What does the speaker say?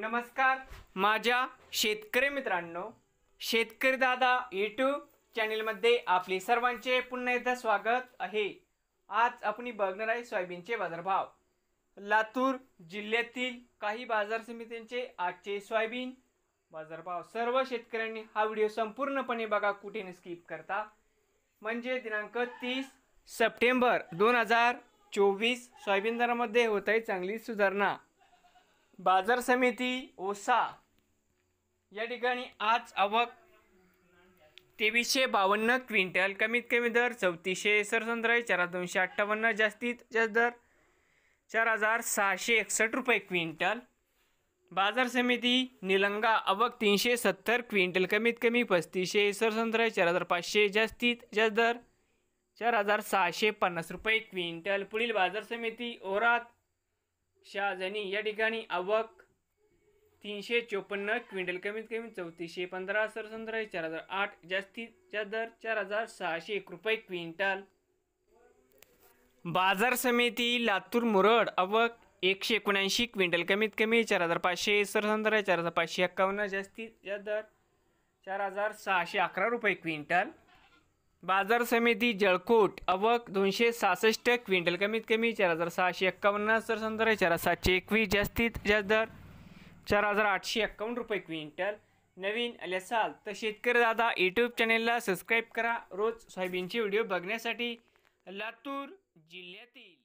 नमस्कार माझ्या शेतकरी मित्रांनो, शेतकरी दादा यूट्यूब चॅनलमध्ये आपले सर्वांचे पुन्हा एकदा स्वागत आहे। आज आपण बघणार आहे सोयाबीनचे बाजारभाव। लातूर जिल्ह्यातील काही बाजार समित्यांचे आजचे सोयाबीन बाजारभाव। सर्व शेतकऱ्यांनी हा व्हिडिओ संपूर्णपणे बघा, कुठे स्किप करता, म्हणजे दिनांक 30 सप्टेंबर 2024 सोयाबीन दरामध्ये होत आहे चांगली सुधारणा। बाजार समिती ओसा या ठिकाणी आज आवक 2352 क्विंटल, कमीत कमी दर 3400, सरसंद्राई 4258, जास्तीत जास्त दर 4661 रुपये क्विंटल। बाजार समिती निलंगा आवक 370 क्विंटल, कमीत कमी 3500, सरसंद्राई 4500, जास्तीत जास्त दर 4650 रुपये क्विंटल। पुढील बाजार समिती ओरात शहाजनी या ठिकाणी आवक 354 क्विंटल, कमीत कमी 3415, सरसंद्राई 4008, जास्तीत जास्त दर 4601 रुपये क्विंटल। बाजार समिती लातूर मुरड आवक 179 क्विंटल, कमीत कमी 4500, सरसंद्राई 4551, जास्तीत जास्त दर 4611 रुपये क्विंटल। बाजार समिती जळकोट आवक 266 क्विंटल, कमीत कमी 4651, सरसंद्राई 4721, जास्तीत जास्त दर 4851 रुपये क्विंटल। नवीन आल्यासाल तर शेतकरी दादा यूट्यूब चॅनेलला सबस्क्राईब करा रोज सोयाबीनचे व्हिडिओ बघण्यासाठी। लातूर जिल्ह्यातील